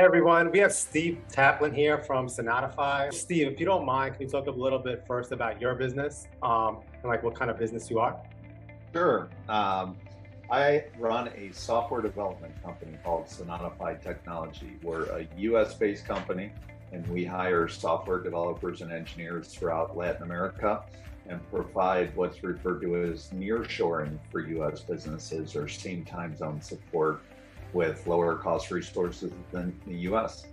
Hey everyone, we have Steve Taplin here from Sonatafy. Steve, if you don't mind, can you talk a little bit first about your business and like what kind of business you are? Sure. I run a software development company called Sonatafy Technology. We're a US-based company, and we hire software developers and engineers throughout Latin America and provide what's referred to as nearshoring for US businesses or same time zone support with lower cost resources than the US.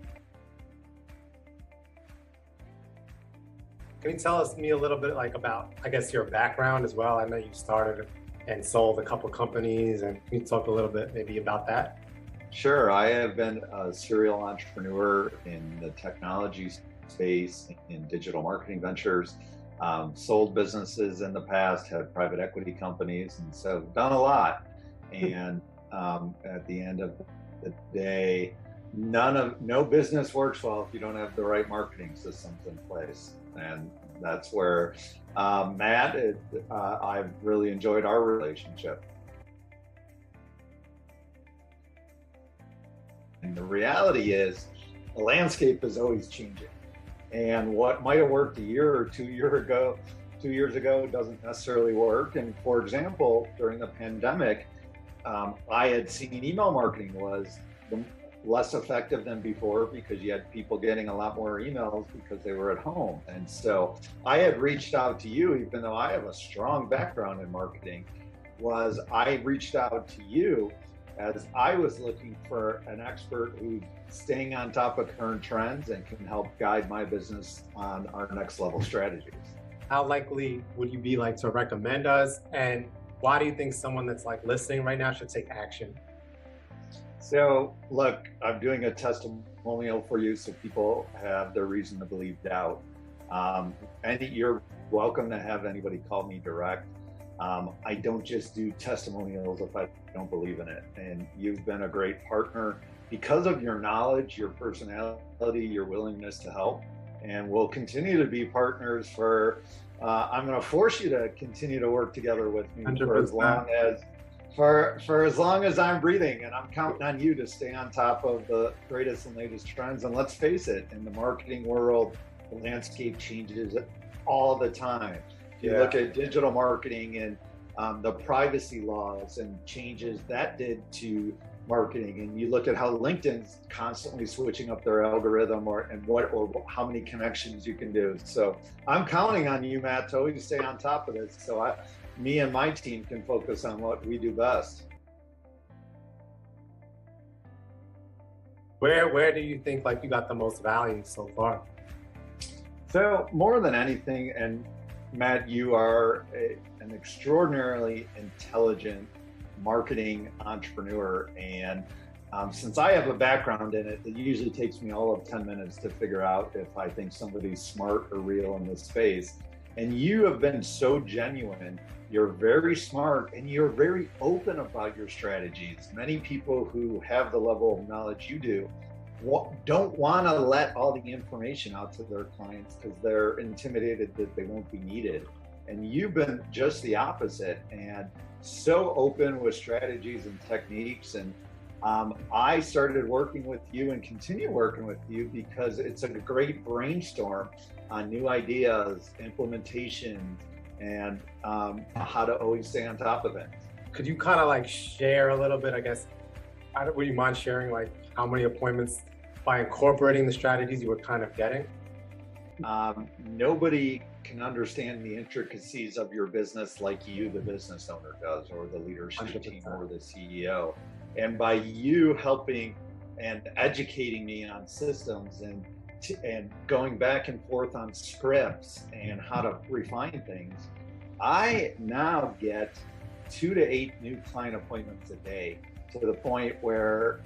Can you tell me a little bit like about, I guess, your background as well? I know you started and sold a couple companies, and can you talk a little bit maybe about that? Sure. I have been a serial entrepreneur in the technology space, in digital marketing ventures, sold businesses in the past, had private equity companies, and so done a lot. And at the end of the day, no business works well if you don't have the right marketing systems in place. And that's where Matt, I've really enjoyed our relationship. And the reality is, the landscape is always changing. And what might have worked a year or 2 years ago doesn't necessarily work. And for example, during the pandemic, I had seen email marketing was less effective than before because you had people getting a lot more emails because they were at home. And so I had reached out to you, even though I have a strong background in marketing, I reached out to you as I was looking for an expert who's staying on top of current trends and can help guide my business on our next level strategies. How likely would you be like to recommend us? And why do you think someone that's like listening right now should take action? So look, I'm doing a testimonial for you so people have their reason to believe doubt. And you're welcome to have anybody call me direct. I don't just do testimonials if I don't believe in it. And you've been a great partner because of your knowledge, your personality, your willingness to help. And we'll continue to be partners I'm going to force you to continue to work together with me 100%. for as long as I'm breathing, and I'm counting on you to stay on top of the greatest and latest trends. And let's face it, in the marketing world, the landscape changes all the time. If you look at digital marketing and the privacy laws and changes that did to marketing, and you look at how LinkedIn's constantly switching up their algorithm or how many connections you can do. So I'm counting on you, Matt, to always stay on top of this. So me and my team can focus on what we do best. Where do you think like you got the most value so far? So more than anything, and Matt, you are an extraordinarily intelligent marketing entrepreneur. And since I have a background in it, it usually takes me all of 10 minutes to figure out if I think somebody's smart or real in this space. And you have been so genuine. You're very smart and you're very open about your strategies. Many people who have the level of knowledge you do don't want to let all the information out to their clients because they're intimidated that they won't be needed. And you've been just the opposite and so open with strategies and techniques. And I started working with you and continue working with you because it's a great brainstorm on new ideas, implementations, and how to always stay on top of it. Could you kind of like share a little bit, I guess, would you mind sharing like how many appointments by incorporating the strategies you were kind of getting? Nobody can understand the intricacies of your business like you, the business owner, does, or the leadership 100%. team, or the CEO. And by you helping and educating me on systems and going back and forth on scripts and how to refine things, I now get 2 to 8 new client appointments a day, to the point where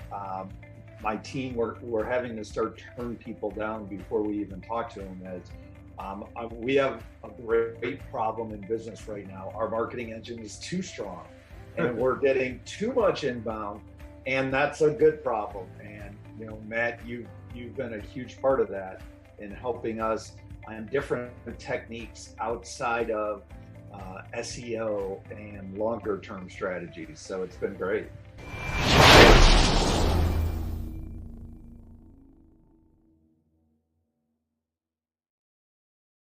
my team, we're having to start turn people down before we even talk to them. As we have a great problem in business right now. Our marketing engine is too strong and we're getting too much inbound, and that's a good problem. And Matt, you've been a huge part of that in helping us on different techniques outside of SEO and longer term strategies. So it's been great.